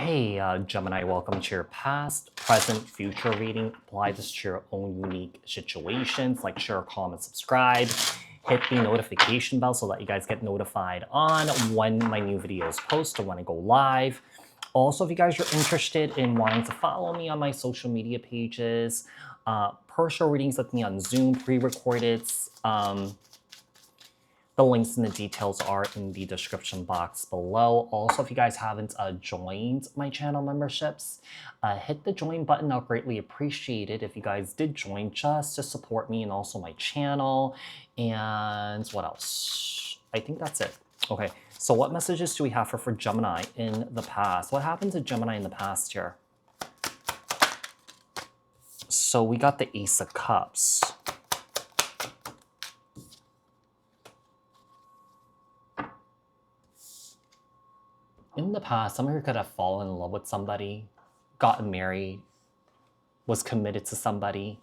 Hey, Gemini, welcome to your past, present, future reading. Apply this to your own unique situations. Like, share, comment, subscribe. Hit the notification bell so that you guys get notified on when my new videos post or when I go live. Also, if you guys are interested in wanting to follow me on my social media pages, personal readings with me on Zoom, pre-recorded. The links and the details are in the description box below. Also, if you guys haven't joined my channel memberships, hit the join button. I'll greatly appreciate it if you guys did join just to support me and also my channel. And what else? I think that's it. Okay, so what messages do we have for Gemini in the past? What happened to Gemini in the past here? So we got the Ace of Cups. In the past, someone who could have fallen in love with somebody, gotten married, was committed to somebody.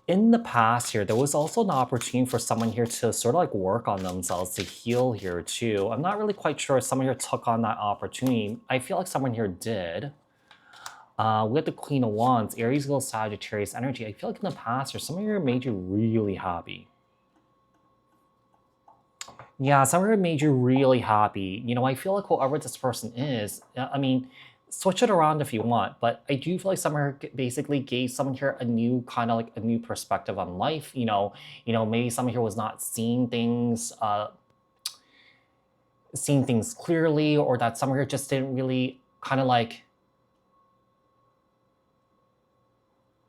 In the past here, there was also an opportunity for someone here to sort of like work on themselves, to heal here too. I'm not really quite sure if someone here took on that opportunity. I feel like someone here did. With the Queen of Wands, Aries, Leo, Sagittarius energy, I feel like in the past, or some of you made you really happy. Yeah, some of you made you really happy. You know, I feel like whoever this person is, I mean, switch it around if you want, but I do feel like someone basically gave someone here a new kind of like a new perspective on life. You know, maybe someone here was not seeing things clearly, or that someone here just didn't really kind of like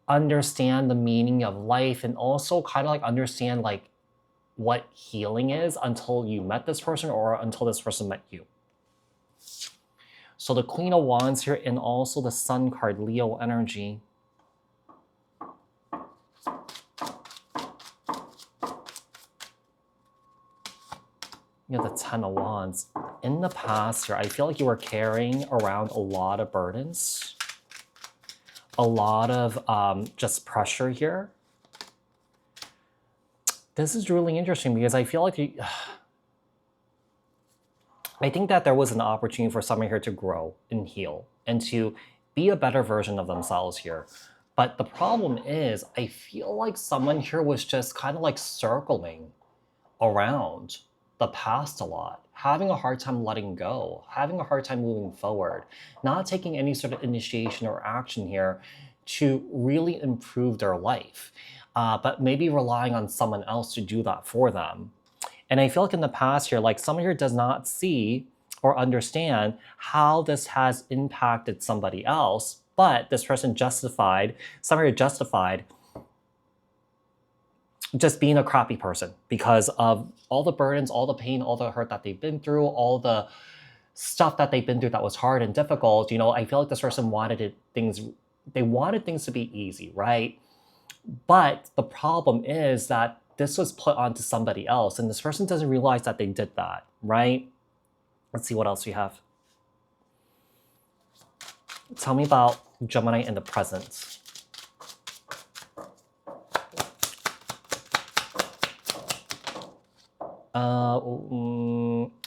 understand the meaning of life, and also kind of like understand like what healing is until you met this person or until this person met you. So the Queen of Wands here, and also the Sun card, Leo energy. You have the Ten of Wands. In the past here, I feel like you were carrying around a lot of burdens, a lot of just pressure here. This is really interesting because I feel like I think that there was an opportunity for someone here to grow and heal and to be a better version of themselves here. But the problem is, I feel like someone here was just kind of like circling around the past a lot, having a hard time letting go, having a hard time moving forward, not taking any sort of initiation or action here to really improve their life, but maybe relying on someone else to do that for them. And I feel like in the past here, like someone here does not see or understand how this has impacted somebody else, but this person someone here justified just being a crappy person because of all the burdens, all the pain, all the hurt that they've been through, all the stuff that they've been through that was hard and difficult. You know, I feel like this person wanted things to be easy, right? But the problem is that this was put onto somebody else, and this person doesn't realize that they did that, right? Let's see what else we have. Tell me about Gemini in the present.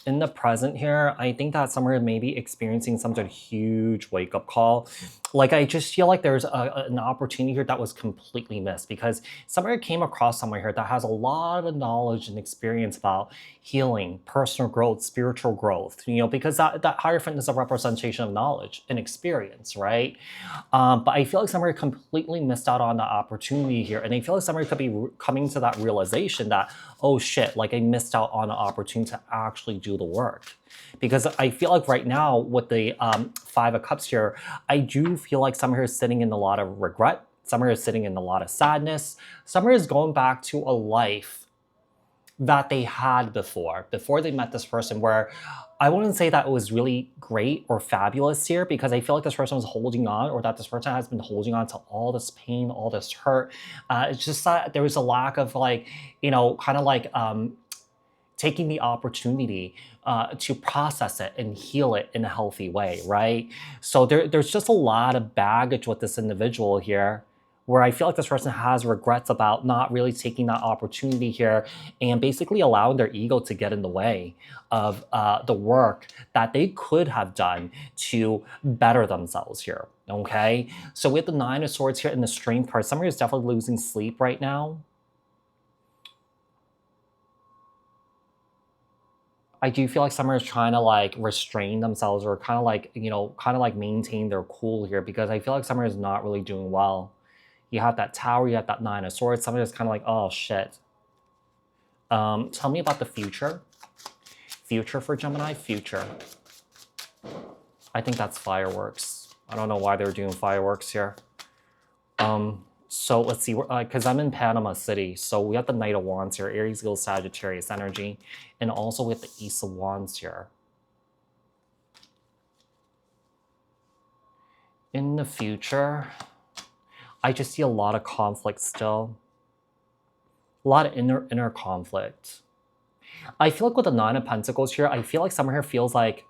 In the present here, I think that someone may be experiencing some sort of huge wake-up call. Like, I just feel like there's an opportunity here that was completely missed, because someone came across someone here that has a lot of knowledge and experience about healing, personal growth, spiritual growth, you know, because that Hierophant is a representation of knowledge and experience, right? But I feel like someone completely missed out on the opportunity here. And I feel like someone could be coming to that realization that, oh shit, like I missed out on an opportunity to actually do the work. Because I feel like right now with the Five of Cups here, I do feel like someone here is sitting in a lot of regret. Someone here is sitting in a lot of sadness. Someone is going back to a life that they had before they met this person, where I wouldn't say that it was really great or fabulous here, because I feel like this person was holding on, or that this person has been holding on to all this pain, all this hurt. It's just that there was a lack of like, you know, kind of like taking the opportunity to process it and heal it in a healthy way, right? So there's just a lot of baggage with this individual here, where I feel like this person has regrets about not really taking that opportunity here and basically allowing their ego to get in the way of the work that they could have done to better themselves here. Okay, so with the Nine of Swords here and the Strength card, somebody is definitely losing sleep right now. I do feel like someone is trying to like restrain themselves or kind of like, kind of like maintain their cool here because I feel like someone is not really doing well. You have that Tower, you have that Nine of Swords. Someone is kind of like, oh shit. Tell me about the future. Future for Gemini, future. I think that's fireworks. I don't know why they're doing fireworks here. So let's see, because I'm in Panama City. So we have the Knight of Wands here, Aries, Leo, Sagittarius energy, and also with the Ace of Wands here. In the future, I just see a lot of conflict still. A lot of inner conflict. I feel like with the Nine of Pentacles here, I feel like someone here feels like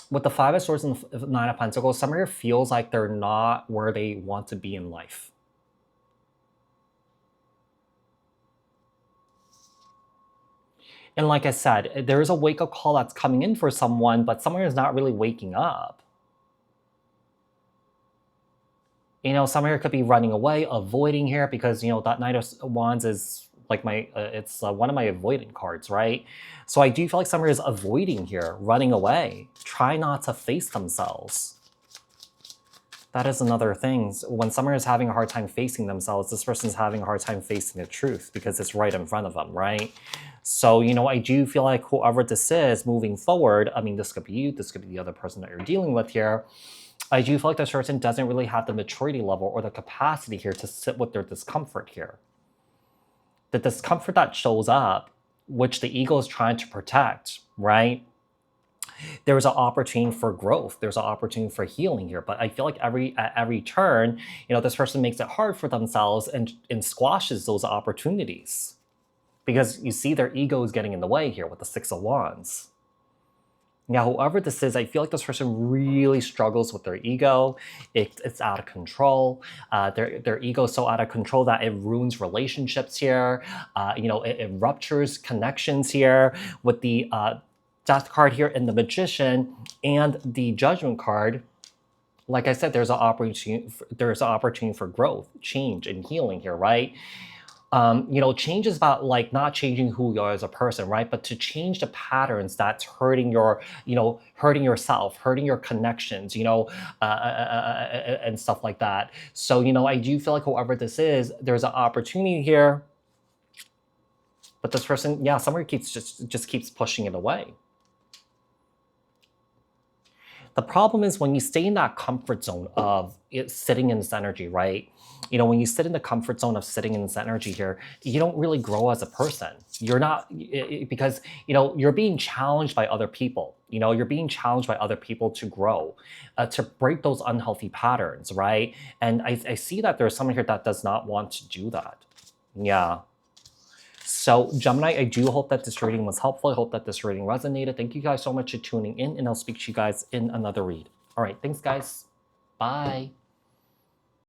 with the Five of Swords and the Nine of Pentacles, someone here feels like they're not where they want to be in life. And like I said, there is a wake-up call that's coming in for someone, but someone is not really waking up. Someone here could be running away, avoiding here, because, that Knight of Wands is like it's one of my avoidant cards, right? So I do feel like someone is avoiding here, running away, try not to face themselves. That is another thing. When someone is having a hard time facing themselves, this person's having a hard time facing the truth because it's right in front of them, right? So, I do feel like whoever this is moving forward, I mean, this could be you, this could be the other person that you're dealing with here. I do feel like this person doesn't really have the maturity level or the capacity here to sit with their discomfort here. The discomfort that shows up, which the ego is trying to protect, right? There's an opportunity for growth. There's an opportunity for healing here. But I feel like at every turn, this person makes it hard for themselves and squashes those opportunities. Because you see their ego is getting in the way here with the Six of Wands. Now, whoever this is, I feel like this person really struggles with their ego. It's out of control. Their ego is so out of control that it ruins relationships here. It ruptures connections here with the Death card here and the Magician and the Judgment card. Like I said, there's an opportunity for growth, change, and healing here, right? Change is about like not changing who you are as a person, right? But to change the patterns that's hurting hurting yourself, hurting your connections, and stuff like that. So, I do feel like whoever this is, there's an opportunity here. But this person, yeah, somewhere just keeps pushing it away. The problem is when you stay in that comfort zone of sitting in this energy, right? When you sit in the comfort zone of sitting in this energy here, you don't really grow as a person. You're not, because, you're being challenged by other people. You're being challenged by other people to grow, to break those unhealthy patterns, right? And I see that there's someone here that does not want to do that. Yeah. So Gemini, I do hope that this reading was helpful. I hope that this reading resonated. Thank you guys so much for tuning in, and I'll speak to you guys in another read. All right, thanks guys. Bye.